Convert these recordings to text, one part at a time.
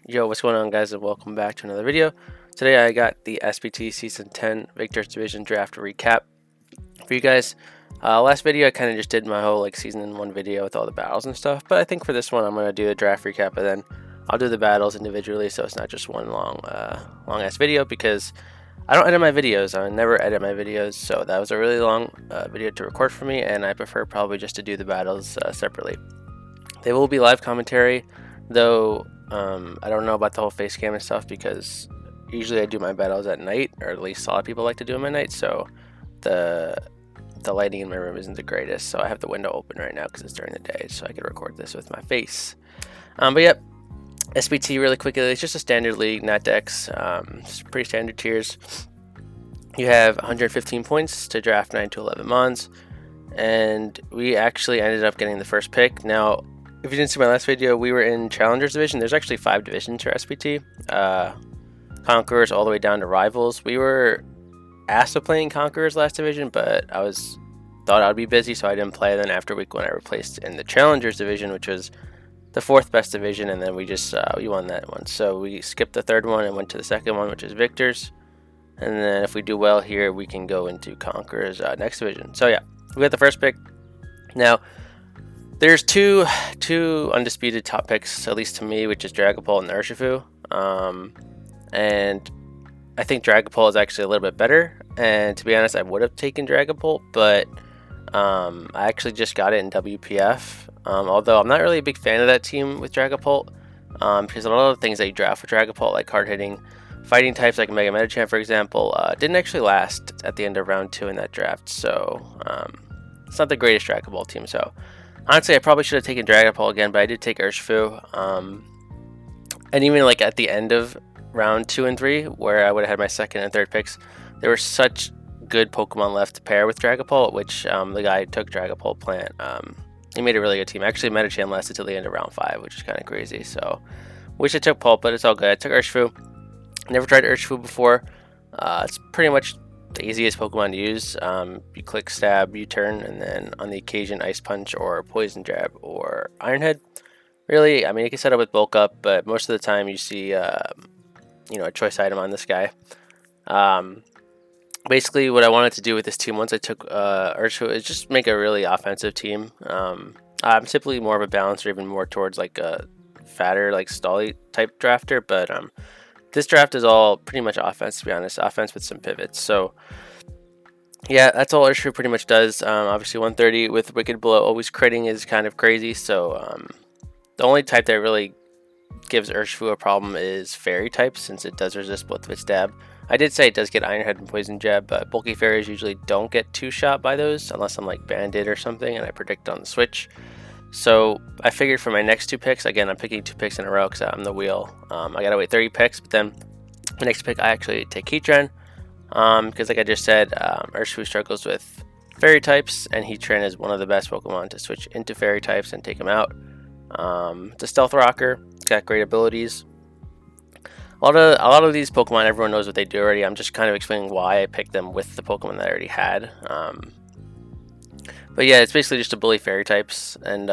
Yo, what's going on, guys, and welcome back to another video. Today I got the SBT Season 10 Victor's Division Draft Recap for you guys. Last video I kind of just did my whole season in one video with all the battles and stuff, but I think for this one I'm going to do a draft recap and then I'll do the battles individually, so it's not just one long ass video, because I don't edit my videos. I never edit my videos, so that was a really long video to record for me, and I prefer probably just to do the battles separately. They will be live commentary, though. I don't know about the whole face cam and stuff, because usually I do my battles at night, or at least a lot of people like to do them at night, so the lighting in my room isn't the greatest, so I have the window open right now because it's during the day, so I can record this with my face. But yep, SBT really quickly, it's just a standard league, not decks, pretty standard tiers. You have 115 points to draft 9 to 11 mons, and we actually ended up getting the first pick. Now, if you didn't see my last video, we were in Challengers Division. There's actually 5 divisions for SBT. Conquerors all the way down to Rivals. We were asked to play in Conquerors last division, but I thought I would be busy, so I didn't play. Then after week 1, I replaced in the Challengers Division, which was the 4th best division, and then we just we won that one. So we skipped the 3rd one and went to the 2nd one, which is Victor's. And then if we do well here, we can go into Conquerors next division. So yeah, we got the first pick. Now, there's two undisputed top picks, at least to me, which is Dragapult and Urshifu. And I think Dragapult is actually a little bit better. And to be honest, I would have taken Dragapult, but I actually just got it in WPF. Although I'm not really a big fan of that team with Dragapult, because a lot of the things that you draft with Dragapult, like hard hitting fighting types like Mega Metachamp, for example, didn't actually last at the end of round 2 in that draft. So it's not the greatest Dragapult team. So honestly, I probably should have taken Dragapult again, but I did take Urshifu. And even at the end of round 2 and 3, where I would have had my 2nd and 3rd picks, there were such good Pokemon left to pair with Dragapult, which the guy who took Dragapult plant, he made a really good team. Actually, Metachamp lasted till the end of round 5, which is kind of crazy. So wish I took Pulp, but it's all good. I took Urshifu. Never tried Urshifu before. It's pretty much the easiest Pokemon to use. You click Stab, U-turn, and then on the occasion Ice Punch or Poison Jab or Iron Head. Really, I mean, you can set up with Bulk Up, but most of the time you see a choice item on this guy. Basically, what I wanted to do with this team once I took Urshifu is just make a really offensive team. I'm typically more of a balancer, even more towards a fatter, Stolly type drafter, but this draft is all pretty much offense, to be honest. Offense with some pivots. So yeah, that's all Urshifu pretty much does. Obviously 130 with Wicked Blow, always critting is kind of crazy. So the only type that really gives Urshifu a problem is Fairy type, since it does resist both of its stab. I did say it does get Iron Head and Poison Jab, but bulky fairies usually don't get 2-shot by those unless I'm Bandit or something and I predict on the switch. So I figured for my next 2 picks, again, I'm picking 2 picks in a row because I'm the wheel. I gotta wait 30 picks, but then the next pick I actually take Heatran, because like I just said, Urshifu struggles with fairy types, and Heatran is one of the best Pokemon to switch into fairy types and take them out. It's a stealth rocker. It's got great abilities. A lot of these Pokemon, everyone knows what they do already. I'm just kind of explaining why I picked them with the Pokemon that I already had. But yeah, it's basically just to bully fairy types, and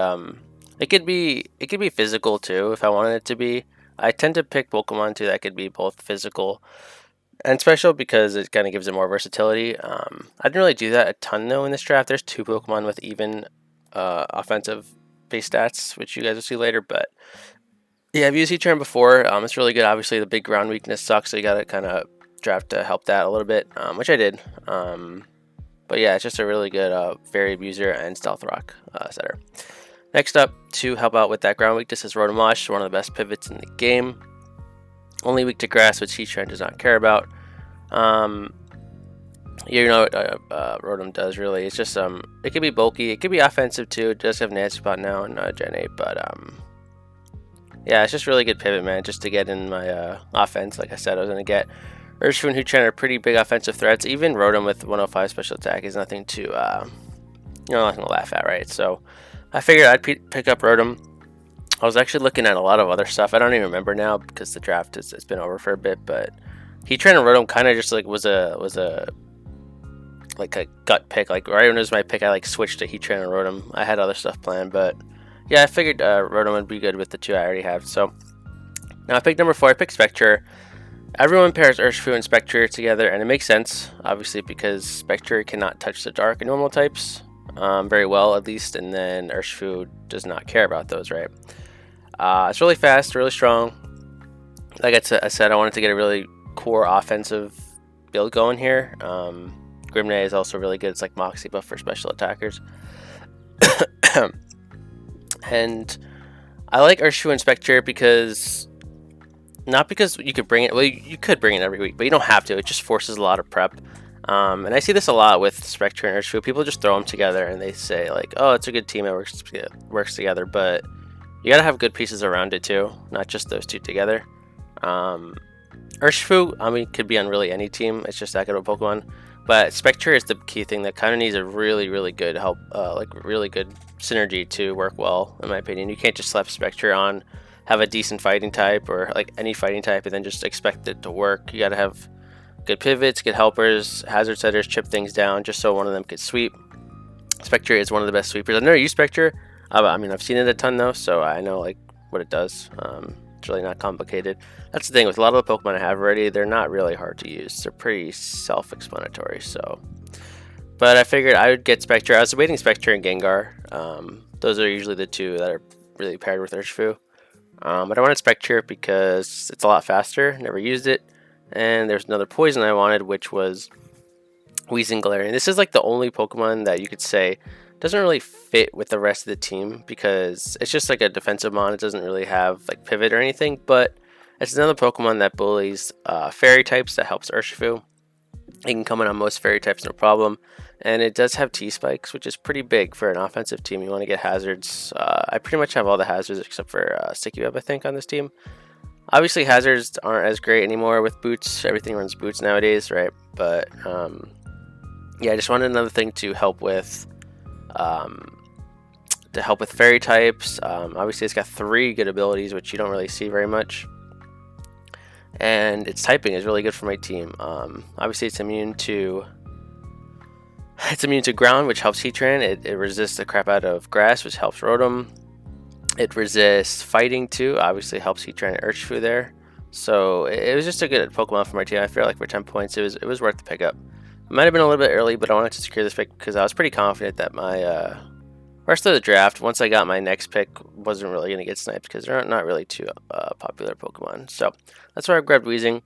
it could be physical too if I wanted it to be. I tend to pick Pokemon too that could be both physical and special, because it kind of gives it more versatility. I didn't really do that a ton though in this draft. There's 2 Pokemon with even offensive base stats, which you guys will see later. But yeah, I've used Heatran before. It's really good. Obviously, the big ground weakness sucks, so you gotta kind of draft to help that a little bit, which I did. But yeah, it's just a really good Fairy Abuser and Stealth Rock setter. Next up, to help out with that ground weakness, is Rotomosh, one of the best pivots in the game. Only weak to grass, which Heatran does not care about. You know what Rotom does, really. It's just, it could be bulky. It could be offensive, too. It does have Nancy Spot now in Gen 8, but, yeah, it's just really good pivot, man, just to get in my offense. Like I said, I was going to get Urshifu and Heatran are pretty big offensive threats. Even Rotom with 105 special attack is nothing to, nothing to laugh at, right? So I figured I'd pick up Rotom. I was actually looking at a lot of other stuff. I don't even remember now because the draft has been over for a bit. But Heatran and Rotom kind of just was a gut pick. Right when it was my pick, I switched to Heatran and Rotom. I had other stuff planned, but yeah, I figured Rotom would be good with the 2 I already have. So Now I picked number 4, I picked Spectre. Everyone pairs Urshifu and Spectre together, and it makes sense, obviously, because Spectre cannot touch the dark and normal types very well, at least, and then Urshifu does not care about those, right? It's really fast, really strong. Like I said, I wanted to get a really core offensive build going here. Grimnay is also really good. It's like Moxie buff for special attackers. And I like Urshifu and Spectre because, not because you could bring it, well, you could bring it every week, but you don't have to. It just forces a lot of prep. And I see this a lot with Spectre and Urshifu. People just throw them together and they say like, oh, it's a good team, it works together, but you gotta have good pieces around it too, not just those two together. Urshifu, I mean, could be on really any team. It's just that good of a Pokemon. But Spectre is the key thing that kind of needs a really, really good help, like really good synergy to work well, in my opinion. You can't just slap Spectre on, have a decent fighting type or like any fighting type, and then just expect it to work. You gotta have good pivots, good helpers, hazard setters, chip things down, just so one of them could sweep. Spectre is one of the best sweepers. I've never used Spectre. I mean, I've seen it a ton though, so I know like what it does. It's really not complicated. That's the thing with a lot of the Pokemon I have already, they're not really hard to use. They're pretty self-explanatory. So, but I figured I would get Spectre. I was debating Spectre and Gengar. Those are usually the two that are really paired with Urshifu. But I wanted Spectre because it's a lot faster. Never used it, and there's another poison I wanted, which was Weezing Galarian. This is like the only Pokemon that you could say doesn't really fit with the rest of the team because it's just like a defensive mon. It doesn't really have like pivot or anything, but it's another Pokemon that bullies fairy types that helps Urshifu. It can come in on most fairy types, no problem. And it does have T-Spikes, which is pretty big for an offensive team. You want to get hazards. I pretty much have all the hazards except for Sticky Web, I think, on this team. Obviously, hazards aren't as great anymore with boots. Everything runs boots nowadays, right? But yeah, I just wanted another thing to help with fairy types. Obviously, it's got 3 good abilities, which you don't really see very much. And its typing is really good for my team. Obviously, it's immune to ground, which helps Heatran. It resists the crap out of grass, which helps Rotom. It resists fighting too. Obviously, helps Heatran and Urshifu there. So it was just a good Pokemon for my team. I feel like for 10 points, it was worth the pickup. It might have been a little bit early, but I wanted to secure this pick because I was pretty confident that my rest of the draft, once I got my next pick, wasn't really going to get sniped because they're not really too popular Pokemon. So that's where I grabbed Weezing.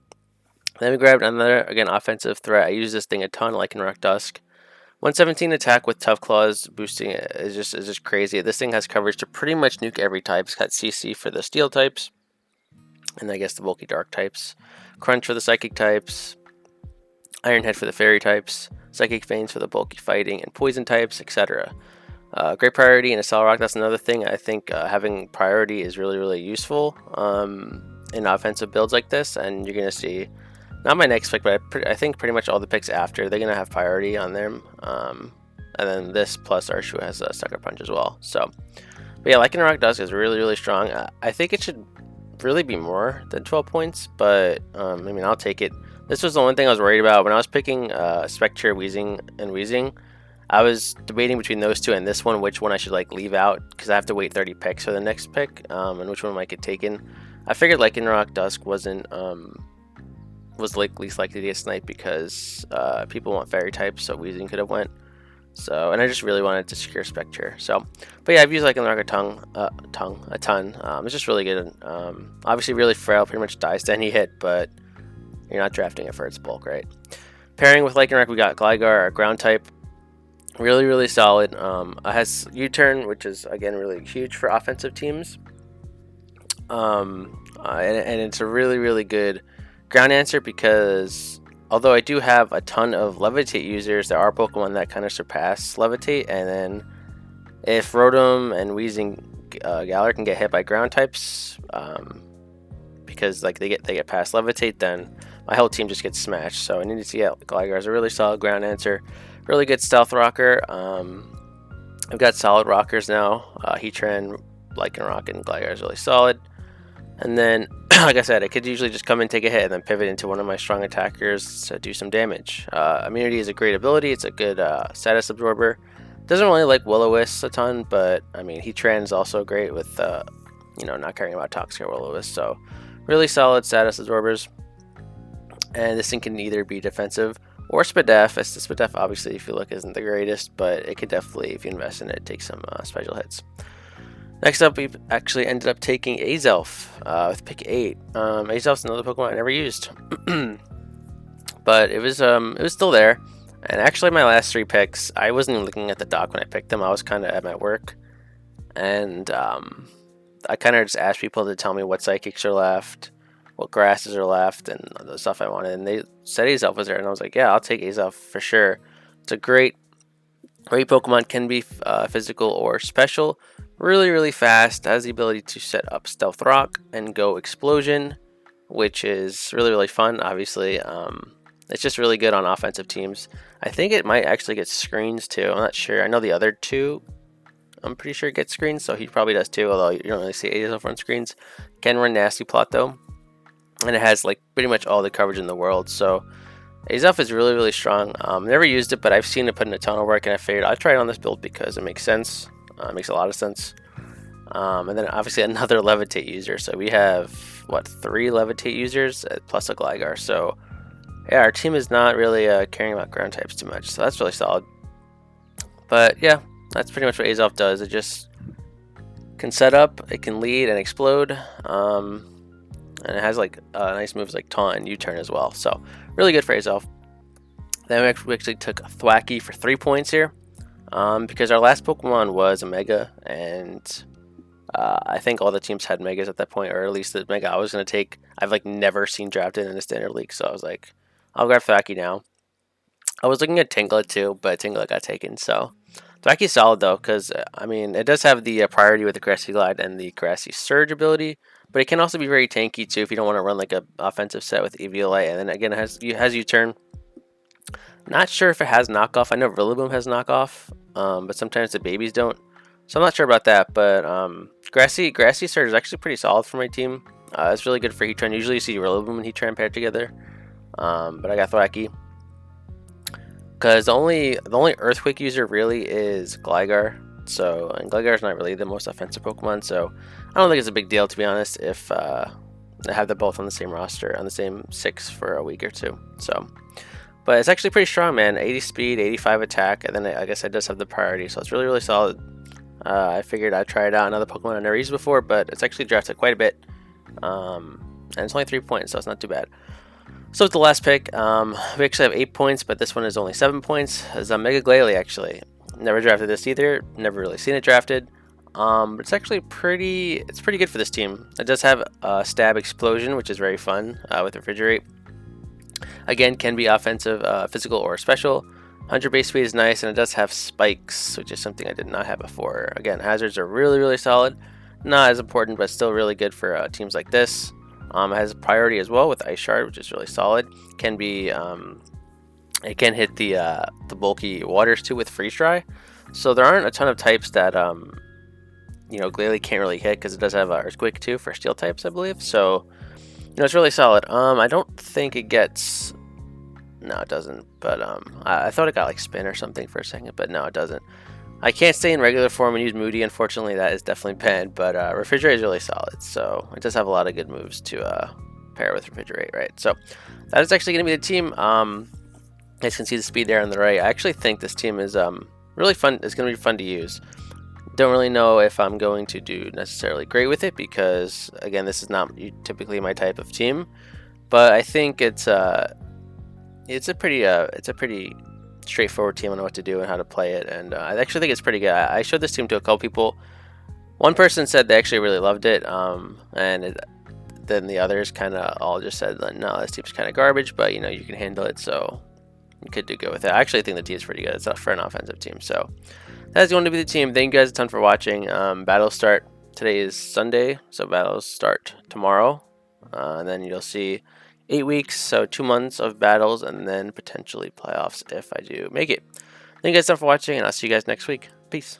Then we grabbed another, again, offensive threat. I use this thing a ton, like in Rock Dusk. 117 attack with Tough Claws boosting it is just crazy. This thing has coverage to pretty much nuke every type. It's got CC for the Steel types, and I guess the bulky Dark types. Crunch for the Psychic types. Iron Head for the Fairy types. Psychic Veins for the bulky Fighting and Poison types, etc. Great priority in a Cell Rock. That's another thing. I think having priority is really, really useful in offensive builds like this, and you're going to see, not my next pick, but I think pretty much all the picks after, they're going to have priority on them. And then this plus Urshifu has a Sucker Punch as well. So, but yeah, Lycanroc Rock Dusk is really, really strong. I think it should really be more than 12 points, but I mean, I'll take it. This was the one thing I was worried about. When I was picking Spectre, Weezing, I was debating between those two and this one, which one I should like leave out, because I have to wait 30 picks for the next pick, and which one might get taken. I figured Lycanroc Dusk was like least likely to get sniped because people want fairy types, so Weezing could have went. So, and I just really wanted to secure Spectre. So, but yeah, I've used Lycanroc a ton. It's just really good. Obviously really frail, pretty much dies to any hit, but you're not drafting it for its bulk, right? Pairing with Lycanroc, we got Gligar, our ground type. Really, really solid. It has U-turn, which is again really huge for offensive teams. And it's a really, really good ground answer because although I do have a ton of Levitate users, there are Pokemon that kind of surpass Levitate. And then if Rotom and Weezing Galar can get hit by ground types, because like they get past Levitate, then my whole team just gets smashed. So I need to see Gligar is a really solid ground answer. Really good stealth rocker. I've got solid rockers now. Heatran, Lycanroc, and Gligar is really solid. And then, like I said, I could usually just come and take a hit and then pivot into one of my strong attackers to do some damage. Immunity is a great ability. It's a good status absorber. Doesn't really like Will-O-Wisp a ton, but I mean, Heatran is also great with, not caring about Toxic or Will-O-Wisp. So Really solid status absorbers. And this thing can either be defensive or SBT. As the SBT, obviously, if you look, isn't the greatest, but it could definitely, if you invest in it, take some special hits. Next up, we actually ended up taking Azelf with pick 8. Azelf's another Pokemon I never used, but it was still there. And actually, my last 3 picks, I wasn't even looking at the dock when I picked them. I was kind of at my work, and I kind of just asked people to tell me what psychics are left, what grasses are left, and the stuff I wanted. And they said Azelf was there, and I was like, yeah, I'll take Azelf for sure. It's a great Pokemon, can be physical or special. Really fast, has the ability to set up Stealth Rock and go Explosion, which is really fun. Obviously, it's just really good on offensive teams. I think it might actually get screens too. I'm not sure. I know the other 2, I'm pretty sure get screens, so he probably does too, although you don't really see Azelf run screens. Can run Nasty Plot though, and it has like pretty much all the coverage in the world. So Azelf is really strong. Never used it, but I've seen it put in a ton of work, and I figured I'd try it on this build because it makes sense. It makes a lot of sense. And then obviously another Levitate user. So we have, what, 3 Levitate users plus a Gligar. So yeah, our team is not really caring about ground types too much. So that's really solid. But yeah, that's pretty much what Azelf does. It just can set up, it can lead and explode. And it has like nice moves like Taunt and U-Turn as well. So really good for Azelf. Then we actually took Thwackey for 3 points here. Because our last Pokemon was a Mega, and I think all the teams had Megas at that point, or at least the Mega I was going to take, I've like never seen drafted in a standard league, so I was like, I'll grab Thwackey now. I was looking at Tinglet too, but Tinglet got taken, so Thwackey's solid though, because I mean, it does have the priority with the Grassy Glide and the Grassy Surge ability, but it can also be very tanky too if you don't want to run like a offensive set with Eviolite, and then again it has U-Turn. Not sure if it has knockoff. I know Rillaboom has knockoff, but sometimes the babies don't. So I'm not sure about that. But Grassy Surge is actually pretty solid for my team. It's really good for Heatran. Usually you see Rillaboom and Heatran paired together. But I got Thwackey. Because the only Earthquake user really is Gligar. So, and Gligar is not really the most offensive Pokemon. So I don't think it's a big deal, to be honest, if I have them both on the same roster, on the same 6 for a week or 2. So. But it's actually pretty strong, man. 80 speed, 85 attack, and then I guess it does have the priority, so it's really solid. I figured I'd try it out. Another Pokemon I've never used before, but it's actually drafted quite a bit. And it's only 3 points, so it's not too bad. So it's the last pick. We actually have 8 points, but this one is only 7 points. It's a Mega Glalie, actually. Never drafted this either. Never really seen it drafted. But it's actually pretty good for this team. It does have Stab Explosion, which is very fun with Refrigerate. Again, can be offensive, physical, or special. 100 base speed is nice, and it does have spikes, which is something I did not have before. Again, hazards are really solid. Not as important, but still really good for teams like this. It has priority as well with Ice Shard, which is really solid. Can be, it can hit the bulky waters too with Freeze Dry. So there aren't a ton of types that you know, Glalie can't really hit, because it does have Earthquake too for Steel types, I believe. So you know, it's really solid. I don't think it gets. No, it doesn't. But I thought it got like Spin or something for a second, but no, it doesn't. I can't stay in regular form and use Moody. Unfortunately, that is definitely banned. But Refrigerate is really solid, so it does have a lot of good moves to pair with Refrigerate, right? So that is actually going to be the team. You guys can see the speed there on the right. I actually think this team is really fun. It's going to be fun to use. Don't really know if I'm going to do necessarily great with it, because again, this is not typically my type of team. But I think it's a pretty straightforward team. I know what to do and how to play it, and I actually think it's pretty good. I showed this team to a couple people. One person said they actually really loved it, then the others kind of all just said, no, this team's kind of garbage, but you know, you can handle it, so you could do good with it. I actually think the team is pretty good. It's not for an offensive team, so that's going to be the team. Thank you guys a ton for watching. Battles start today is Sunday, so battles start tomorrow, and then you'll see 8 weeks, so 2 months of battles, and then potentially playoffs if I do make it. Thank you guys so much for watching, and I'll see you guys next week. Peace.